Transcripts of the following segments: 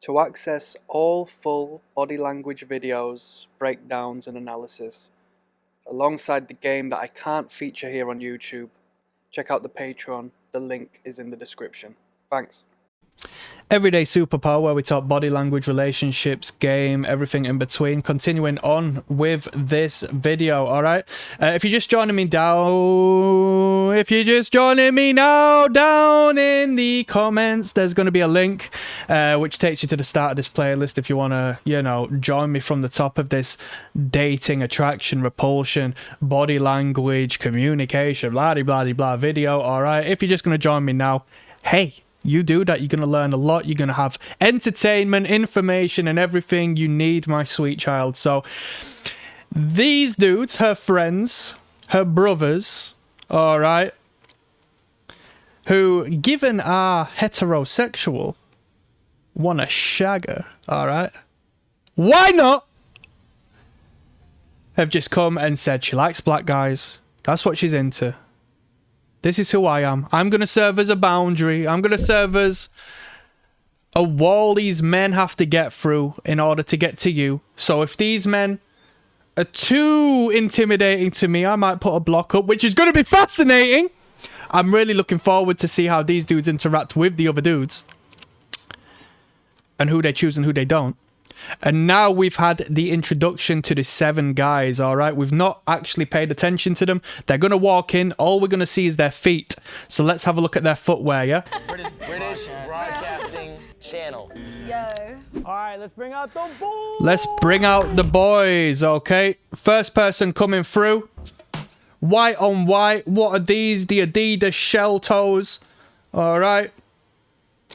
To access all full body language videos, breakdowns and analysis, alongside the game that I can't feature here on YouTube, check out the Patreon, the link is in the description. Thanks. Everyday Superpower, where we talk body language, relationships, game, everything in between. Continuing on with this video, all right? If you're just joining me down in the comments, there's going to be a link which takes you to the start of this playlist if you want to, you know, join me from the top of this dating, attraction, repulsion, body language, communication, blah, blah, blah, blah video, all right? If you're just going to join me now, hey, you do that, you're going to learn a lot. You're going to have entertainment, information, and everything you need, my sweet child. So these dudes, her friends, her brothers, all right, who, given are heterosexual, want to shag her, all right? Why not? Have just come and said she likes black guys. That's what she's into. This is who I am. I'm going to serve as a boundary. I'm going to serve as a wall these men have to get through in order to get to you. So if these men are too intimidating to me, I might put a block up, which is going to be fascinating. I'm really looking forward to see how these dudes interact with the other dudes and who they choose and who they don't. And now we've had the introduction to the 7 guys, all right? We've not actually paid attention to them. They're going to walk in. All we're going to see is their feet. So let's have a look at their footwear, yeah? British Broadcasting Channel. Yo. All right, let's bring out the boys. Let's bring out the boys, okay? First person coming through. White on white. What are these? The Adidas shell toes. All right.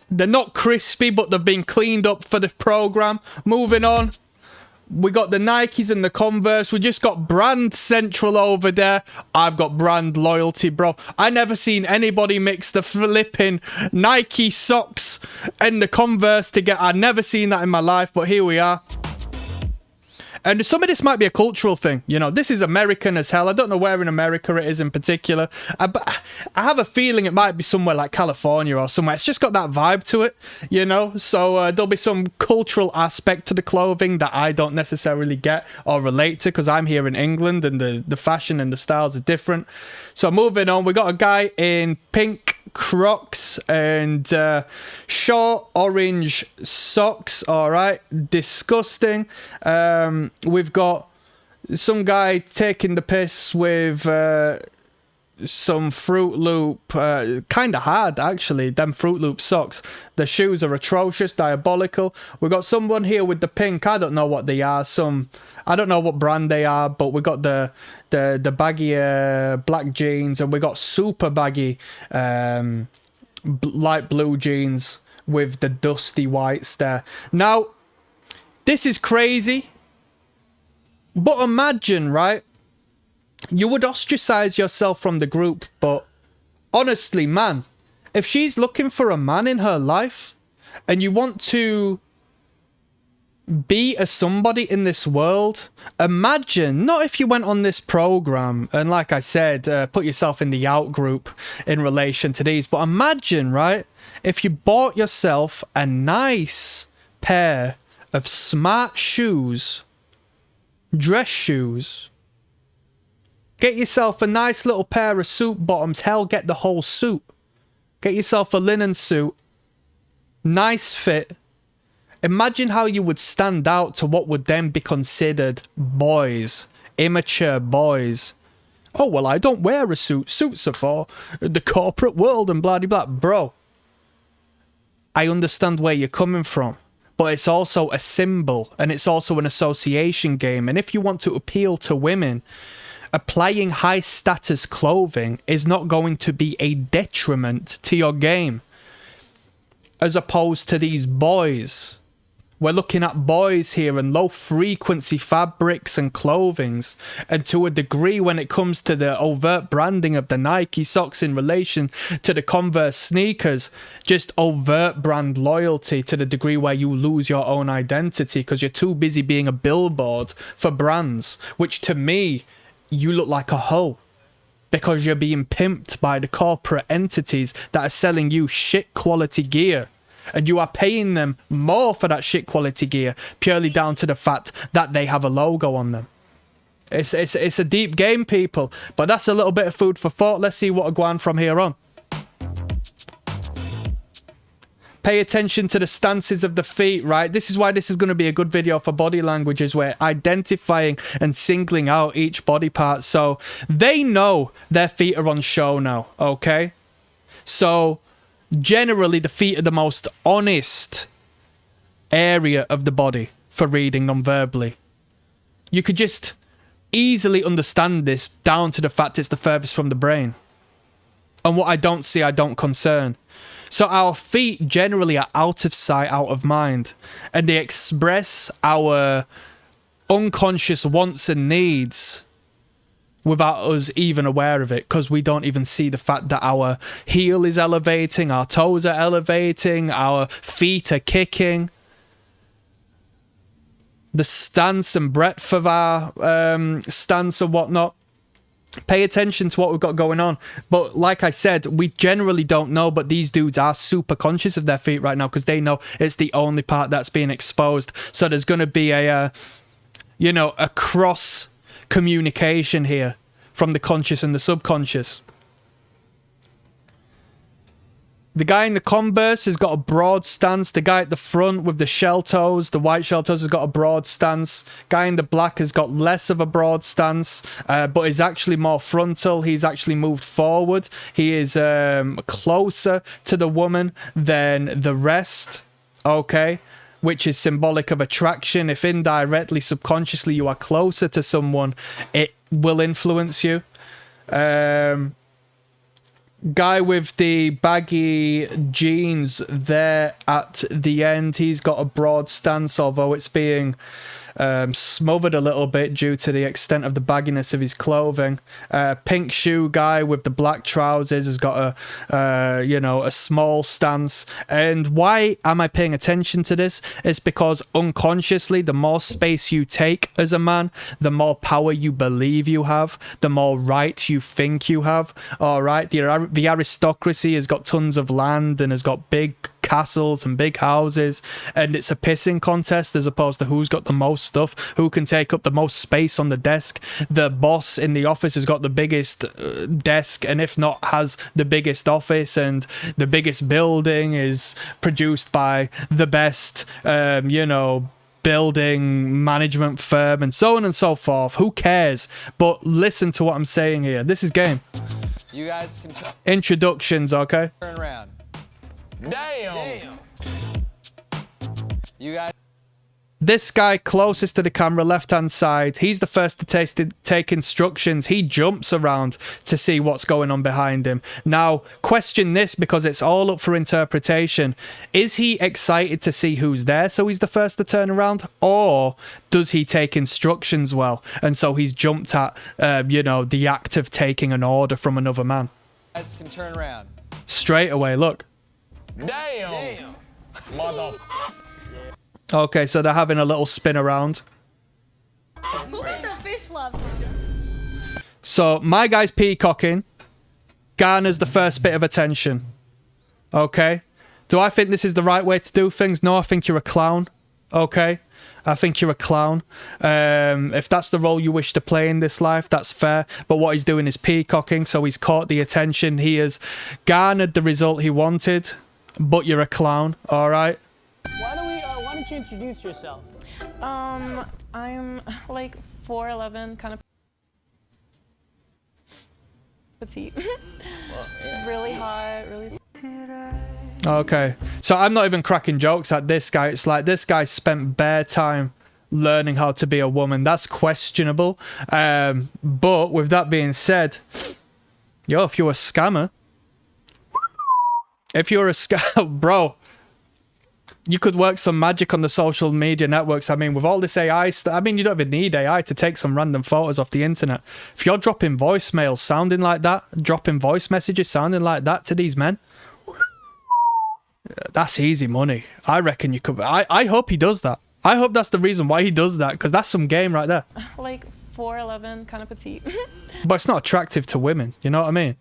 They're not crispy, but they've been cleaned up for the program. Moving on. We got the Nikes and the Converse. We just got brand central over there. I've got brand loyalty, bro. I never seen anybody mix the flipping Nike socks and the Converse together. I've never seen that in my life, but here we are. And some of this might be a cultural thing. You know, this is American as hell. I don't know where in America it is in particular. But I have a feeling it might be somewhere like California or somewhere. It's just got that vibe to it, you know? So there'll be some cultural aspect to the clothing that I don't necessarily get or relate to because I'm here in England and the fashion and the styles are different. So moving on, we got a guy in pink Crocs and short orange socks. All right, disgusting. We've got some guy taking the piss with some Fruit Loop, kind of hard actually, them Fruit Loop socks. The shoes are atrocious, diabolical. We've got someone here with the pink, I don't know what they are, I don't know what brand they are, but we got the baggy black jeans, and we got super baggy light blue jeans with the dusty whites there. Now, this is crazy, but imagine, right? You would ostracize yourself from the group, but honestly, man, if she's looking for a man in her life and you want to be a somebody in this world, imagine, not if you went on this program and, like I said, put yourself in the out group in relation to these, but imagine, right, if you bought yourself a nice pair of smart shoes, dress shoes. Get yourself a nice little pair of suit bottoms. Hell, get the whole suit. Get yourself a linen suit. Nice fit. Imagine how you would stand out to what would then be considered boys. Immature boys. Oh, well, I don't wear a suit. Suits are for the corporate world and blah, blah, blah. Bro, I understand where you're coming from. But it's also a symbol. And it's also an association game. And if you want to appeal to women, applying high status clothing is not going to be a detriment to your game. As opposed to these boys. We're looking at boys here and low frequency fabrics and clothings. And to a degree when it comes to the overt branding of the Nike socks in relation to the Converse sneakers, just overt brand loyalty to the degree where you lose your own identity because you're too busy being a billboard for brands, which to me, you look like a hoe. Because you're being pimped by the corporate entities that are selling you shit quality gear. And you are paying them more for that shit quality gear purely down to the fact that they have a logo on them. It's a deep game, people. But that's a little bit of food for thought. Let's see what will go on from here on. Pay attention to the stances of the feet, right? This is why this is going to be a good video for body languages. We're identifying and singling out each body part. So they know their feet are on show now, okay? So generally the feet are the most honest area of the body for reading non-verbally. You could just easily understand this down to the fact it's the furthest from the brain. And what I don't see, I don't concern. So our feet generally are out of sight, out of mind, and they express our unconscious wants and needs without us even aware of it, because we don't even see the fact that our heel is elevating, our toes are elevating, our feet are kicking. The stance and breadth of our stance and whatnot. Pay attention to what we've got going on. But like I said, we generally don't know, but these dudes are super conscious of their feet right now because they know it's the only part that's being exposed. So there's going to be a cross communication here from the conscious and the subconscious. The guy in the Converse has got a broad stance. The guy at the front with the shell toes, the white shell toes, has got a broad stance. Guy in the black has got less of a broad stance, but is actually more frontal. He's actually moved forward. He is closer to the woman than the rest, okay? Which is symbolic of attraction. If indirectly, subconsciously, you are closer to someone, it will influence you. Guy with the baggy jeans there at the end, he's got a broad stance, although it's being smothered a little bit due to the extent of the bagginess of his clothing. Pink shoe guy with the black trousers has got a small stance. And why am I paying attention to this? It's because unconsciously, the more space you take as a man, the more power you believe you have, the more right you think you have. All right, the aristocracy has got tons of land and has got big castles and big houses, and it's a pissing contest as opposed to who's got the most stuff, who can take up the most space on the desk. The boss in the office has got the biggest desk, and if not, has the biggest office, and the biggest building is produced by the best building management firm, and so on and so forth. Who cares? But listen to what I'm saying here. This is game. You guys can Introductions, okay? turn around. Damn. You guys. This guy closest to the camera, left-hand side, he's the first to take instructions. He jumps around to see what's going on behind him. Now, question this because it's all up for interpretation. Is he excited to see who's there, so he's the first to turn around? Or does he take instructions well, and so he's jumped at, the act of taking an order from another man? You guys can turn around. Straight away, look. Damn. Mother. Okay, so they're having a little spin around. Who is the fish lover? So my guy's peacocking. Garners the first bit of attention. Okay. Do I think this is the right way to do things? No, I think you're a clown. Okay. I think you're a clown. If that's the role you wish to play in this life, that's fair. But what he's doing is peacocking, so he's caught the attention. He has garnered the result he wanted, but you're a clown, all right? Why don't you introduce yourself? I'm like 4'11", kind of petite. Really hot, really. Okay. So I'm not even cracking jokes at this guy. It's like this guy spent bare time learning how to be a woman. That's questionable. But with that being said, if you're a scammer, bro, you could work some magic on the social media networks. I mean, with all this AI stuff, you don't even need AI to take some random photos off the internet. If you're dropping voicemails sounding like that, dropping voice messages sounding like that to these men, that's easy money. I reckon you could. I hope he does that. I hope that's the reason why he does that, because that's some game right there. Like 4'11", kind of petite. But it's not attractive to women. You know what I mean?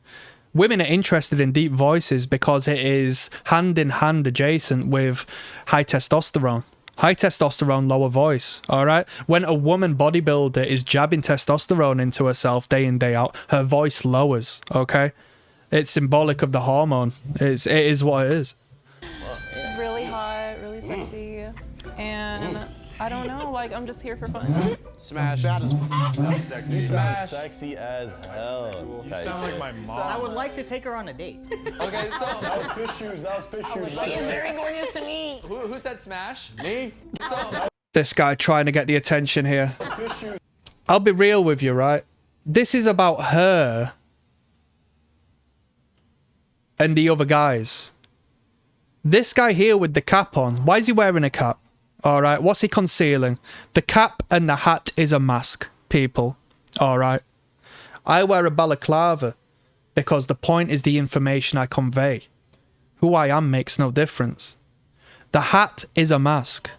women are interested in deep voices because it is hand in hand adjacent with high testosterone. High testosterone, lower voice, all right? When a woman bodybuilder is jabbing testosterone into herself day in, day out, her voice lowers, okay? It's symbolic of the hormone. It is what it is. Really hot, really sexy, and I don't know, like I'm just here for fun. Smash. That is Sexy. Smash. Sexy as hell. You sound like my mom. I would like to take her on a date. Okay, so That was fish shoes. That was fish shoes. Very gorgeous to me. who said smash? Me? So This guy trying to get the attention here. Fish shoes. I'll be real with you, right? This is about her and the other guys. This guy here with the cap on, why is he wearing a cap? All right, what's he concealing? The cap and the hat is a mask, people. All right. I wear a balaclava because the point is the information I convey. Who I am makes no difference. The hat is a mask.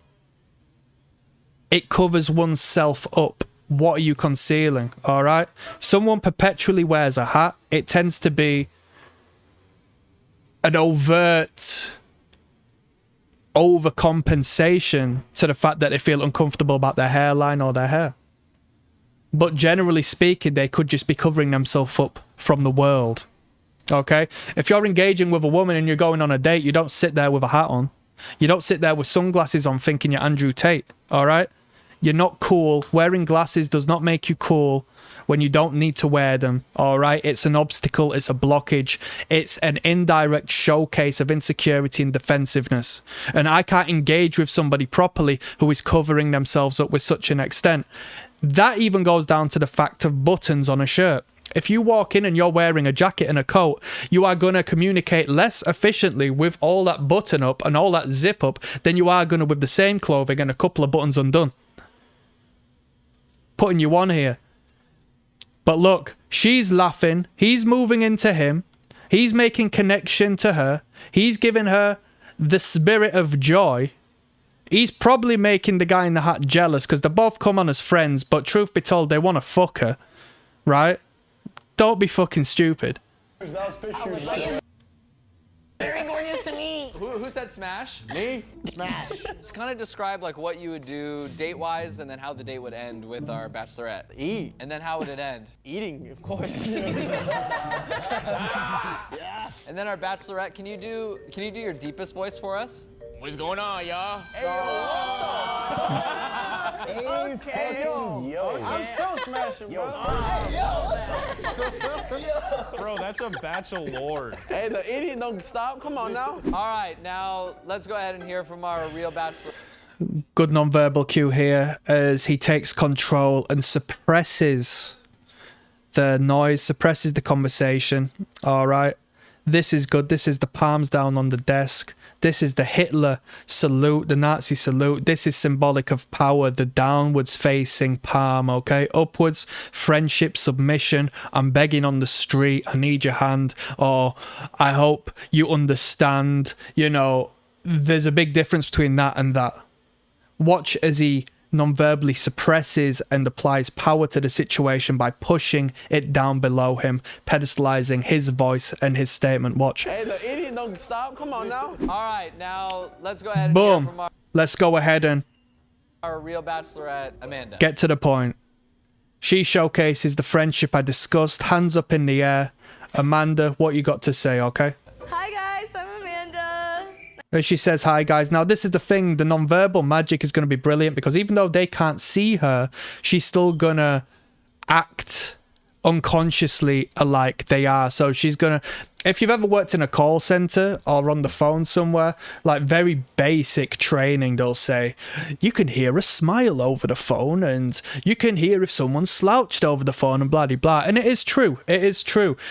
It covers oneself up. What are you concealing? All right. If someone perpetually wears a hat, it tends to be an overt overcompensation to the fact that they feel uncomfortable about their hairline or their hair. But generally speaking, they could just be covering themselves up from the world. Okay? If you're engaging with a woman and you're going on a date, you don't sit there with a hat on. You don't sit there with sunglasses on thinking you're Andrew Tate. All right? You're not cool. Wearing glasses does not make you cool when you don't need to wear them. All right? It's an obstacle. It's a blockage. It's an indirect showcase of insecurity and defensiveness. And I can't engage with somebody properly who is covering themselves up with such an extent. That even goes down to the fact of buttons on a shirt. If you walk in and you're wearing a jacket and a coat, you are going to communicate less efficiently with all that button up and all that zip up than you are going to with the same clothing and a couple of buttons undone. Putting you on here. But look, she's laughing. He's moving into him. He's making connection to her. He's giving her the spirit of joy. He's probably making the guy in the hat jealous because they both come on as friends, but truth be told, they want to fuck her. Right? Don't be fucking stupid. That was fish shoes. Very gorgeous to me. who said smash? Me? Smash. It's kind of describe like what you would do date-wise and then how the date would end with our bachelorette. Eat. And then how would it end? Eating, of course. And then our bachelorette, can you do your deepest voice for us? What's going on, y'all? Hey, yo. I'm still smashing, bro. Bro, that's a bachelor. Hey, the idiot don't stop. Come on now. All right, now let's go ahead and hear from our real bachelor. Good non-verbal cue here as he takes control and suppresses the noise, suppresses the conversation. All right. This is good. This is the palms down on the desk. This is the Hitler salute, the Nazi salute. This is symbolic of power, the downwards facing palm, okay? Upwards, friendship, submission. I'm begging on the street. I need your hand. Or I hope you understand. You know, there's a big difference between that and that. Watch as he non-verbally suppresses and applies power to the situation by pushing it down below him, pedestalizing his voice and his statement. Watch. Hey, the idiot don't stop. Come on now. All right, now let's go ahead and hear Boom. from Let's go ahead and our real bachelorette, Amanda. get to the point. She showcases the friendship I discussed. Hands up in the air. Amanda, what you got to say, okay? Hi guys, I'm Amanda. As she says, hi guys. Now this is the thing, the non-verbal magic is going to be brilliant because even though they can't see her, she's still going to act unconsciously alike they are. So she's gonna, if you've ever worked in a call center or on the phone somewhere, like very basic training, they'll say you can hear a smile over the phone and you can hear if someone's slouched over the phone and blah blah blah. And it is true.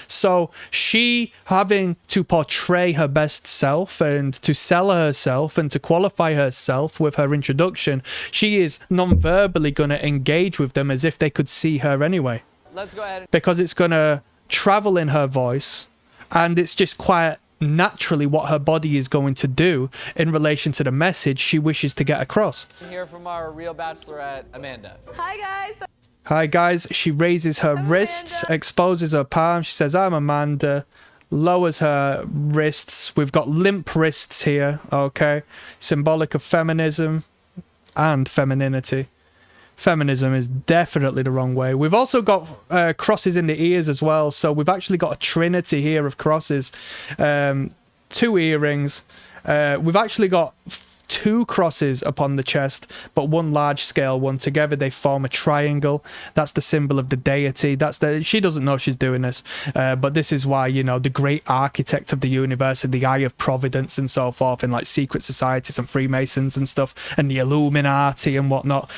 So she having to portray her best self and to sell herself and to qualify herself with her introduction, she is non-verbally going to engage with them as if they could see her anyway. Let's go ahead Because it's going to travel in her voice and it's just quite naturally what her body is going to do in relation to the message she wishes to get across. and hear from our real bachelorette, Amanda. Hi guys. Hi guys, she raises her wrists, Amanda. exposes her palms. She says, I'm Amanda. lowers her wrists. We've got limp wrists here, okay? Symbolic of feminism and femininity. Feminism is definitely the wrong way. We've also got crosses in the ears as well, so we've actually got a trinity here of crosses. 2 earrings. We've actually got 2 crosses upon the chest, but 1 large scale one. Together they form a triangle. That's the symbol of the deity. She doesn't know she's doing this, but this is why, you know, the great architect of the universe and the eye of providence and so forth, and like secret societies and Freemasons and stuff, and the Illuminati and whatnot,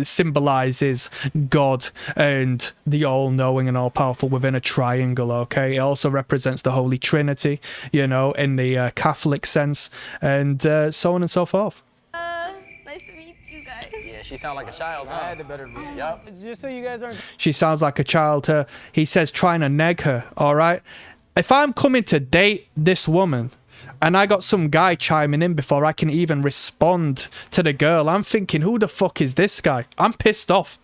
symbolizes God and the all-knowing and all-powerful within a triangle, okay? It also represents the Holy Trinity, you know, in the Catholic sense, and so on and so forth. Nice to meet you guys. Yeah, she sounds like a child, huh? I had to better be. Yep. Just so you guys aren't. She sounds like a child. He says trying to neg her, all right? If I'm coming to date this woman and I got some guy chiming in before I can even respond to the girl, I'm thinking, who the fuck is this guy? I'm pissed off.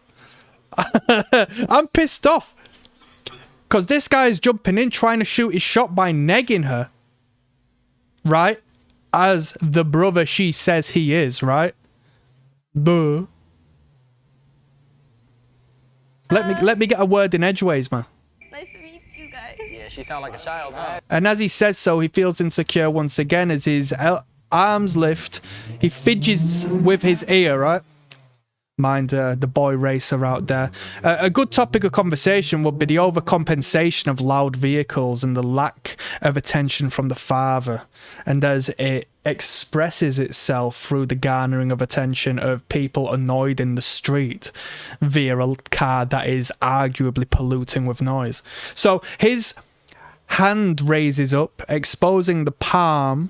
I'm pissed off. Because this guy is jumping in trying to shoot his shot by negging her. Right? As the brother she says he is, right? Duh. Let me get a word in edgeways, man. Nice to meet you guys. Yeah, she sounds like a child, huh? And as he says so, he feels insecure once again as his arms lift. He fidgets with his ear, right? Mind the boy racer out there. A good topic of conversation would be the overcompensation of loud vehicles and the lack of attention from the father, and as it expresses itself through the garnering of attention of people annoyed in the street via a car that is arguably polluting with noise. So his hand raises up, exposing the palm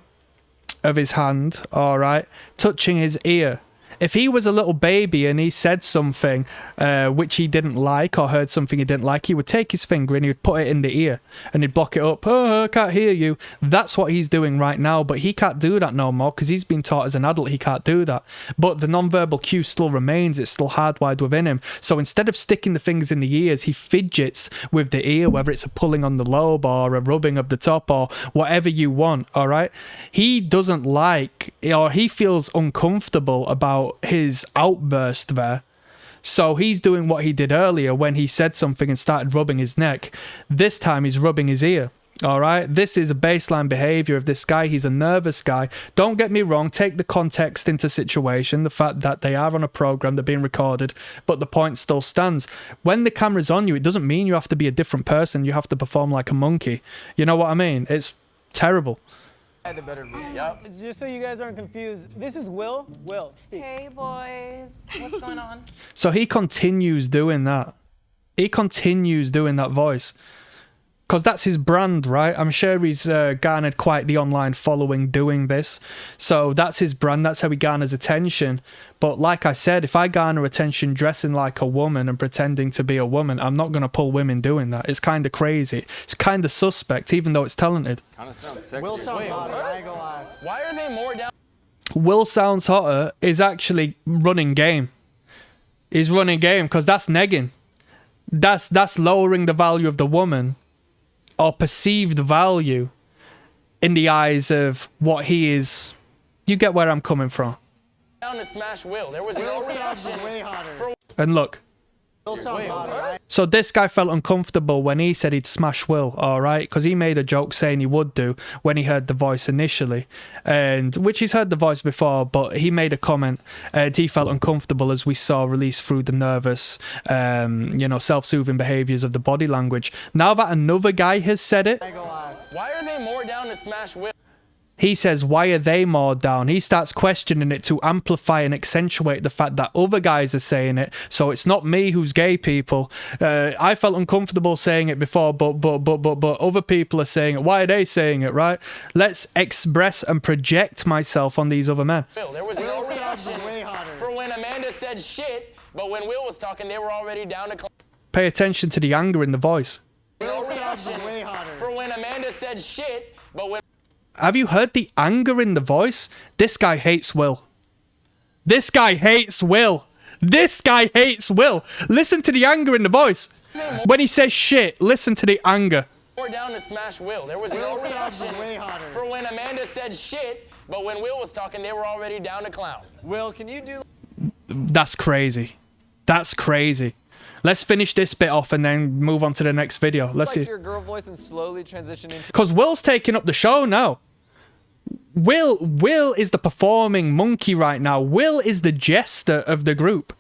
of his hand, all right, touching his ear. If he was a little baby and he said something which he didn't like, or heard something he didn't like, he would take his finger and he would put it in the ear and he'd block it up. Oh, I can't hear you. That's what he's doing right now, but he can't do that no more because he's been taught as an adult he can't do that. But the nonverbal cue still remains. It's still hardwired within him. So instead of sticking the fingers in the ears, he fidgets with the ear, whether it's a pulling on the lobe or a rubbing of the top or whatever you want, all right? He doesn't like, or he feels uncomfortable about his outburst there. So he's doing what he did earlier when he said something and started rubbing his neck. This time he's rubbing his ear. All right, this is a baseline behavior of this guy. He's a nervous guy. Don't get me wrong, take the context into situation, the fact that they are on a program, they're being recorded, but the point still stands. When the camera's on you, it doesn't mean you have to be a different person. You have to perform like a monkey. You know what I mean? It's terrible. Had to better be. Yep. Just so you guys aren't confused, this is Will. Will, speak. Hey boys, what's going on? So he continues doing that. He continues doing that voice. Because that's his brand, right? I'm sure he's garnered quite the online following doing this. So that's his brand. That's how he garners attention. But like I said, if I garner attention dressing like a woman and pretending to be a woman, I'm not going to pull women doing that. It's kind of crazy. It's kind of suspect, even though it's talented. Kind of sounds sexy. Will sounds hotter, I ain't gonna lie. Why are they more down? Will Sounds Hotter is actually running game. He's running game because that's negging. That's lowering the value of the woman, or perceived value in the eyes of what he is. You get where I'm coming from. Down to smash Will. There was no reaction. Way hotter. And look, Will sounds hotter, right? so this guy felt uncomfortable when he said he'd smash Will, all right? Because he made a joke saying he would do when he heard the voice initially, and which he's heard the voice before, but he made a comment and he felt uncomfortable, as we saw released through the nervous, self-soothing behaviors of the body language. Now that another guy has said it, I ain't gonna lie. Why are they more down to smash Will? he says, why are they more down? He starts questioning it to amplify and accentuate the fact that other guys are saying it. So it's not me who's gay, people. I felt uncomfortable saying it before, but other people are saying it. Why are they saying it, right? Let's express and project myself on these other men. Will. There was no reaction Way hotter. for when Amanda said shit, but when Will was talking, they were already down to Pay attention to the anger in the voice. no reaction Way hotter. for when Amanda said shit, but when Have you heard the anger in the voice? This guy hates Will. This guy hates Will. This guy hates Will. Listen to the anger in the voice. When he says shit, listen to the anger. Tore down to smash Will. There was no reaction way hotter. for when Amanda said shit, but when Will was talking, they were already down to clown. Will, can you do That's crazy. That's crazy. Let's finish this bit off and then move on to the next video. Let's like see. your girl voice and slowly transition into? Because Will's taking up the show now. Will is the performing monkey right now. Will is the jester of the group.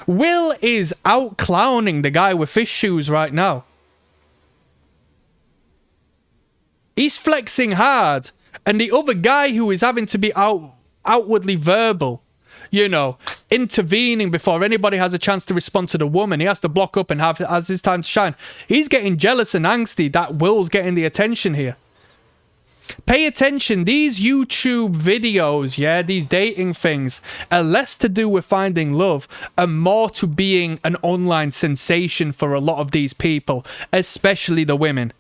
Will is out clowning the guy with fish shoes right now. He's flexing hard. And the other guy who is having to be outwardly verbal, you know, intervening before anybody has a chance to respond to the woman. He has to block up and has his time to shine. He's getting jealous and angsty that Will's getting the attention here. Pay attention. These YouTube videos, yeah, these dating things are less to do with finding love and more to being an online sensation for a lot of these people, especially the women.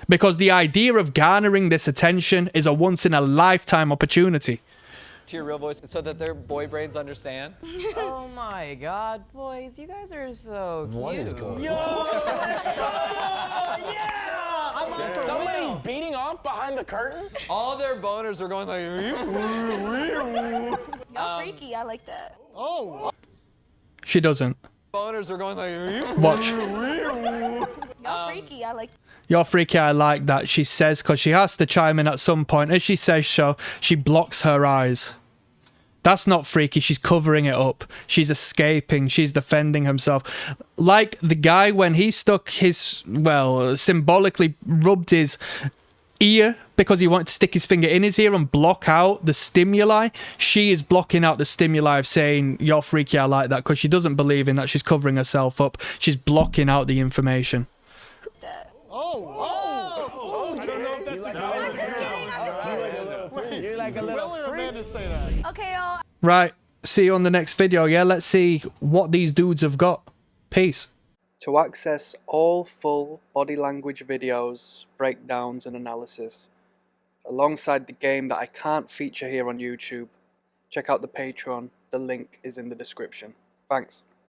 Because the idea of garnering this attention is a once-in-a-lifetime opportunity. To your real voice so that their boy brains understand? Oh my God, boys, you guys are so cute. What is going on? I'm also Somebody beating off behind the curtain? All their boners are going like... Y'all freaky. I like that. Oh. She doesn't. boners are going like... Watch. Y'all freaky. I like You're freaky, I like that, she says, because she has to chime in at some point. As she says so, she blocks her eyes. That's not freaky, she's covering it up. She's escaping, she's defending herself. Like the guy when he stuck his, well, symbolically rubbed his ear because he wanted to stick his finger in his ear and block out the stimuli. She is blocking out the stimuli of saying, you're freaky, I like that, because she doesn't believe in that. She's covering herself up. She's blocking out the information. that. You're like a little freak. Say that. Okay, y'all. Right, see you on the next video, yeah? Let's see what these dudes have got. Peace. To access all full body language videos, breakdowns and analysis, alongside the game that I can't feature here on YouTube, check out the Patreon. The link is in the description. Thanks.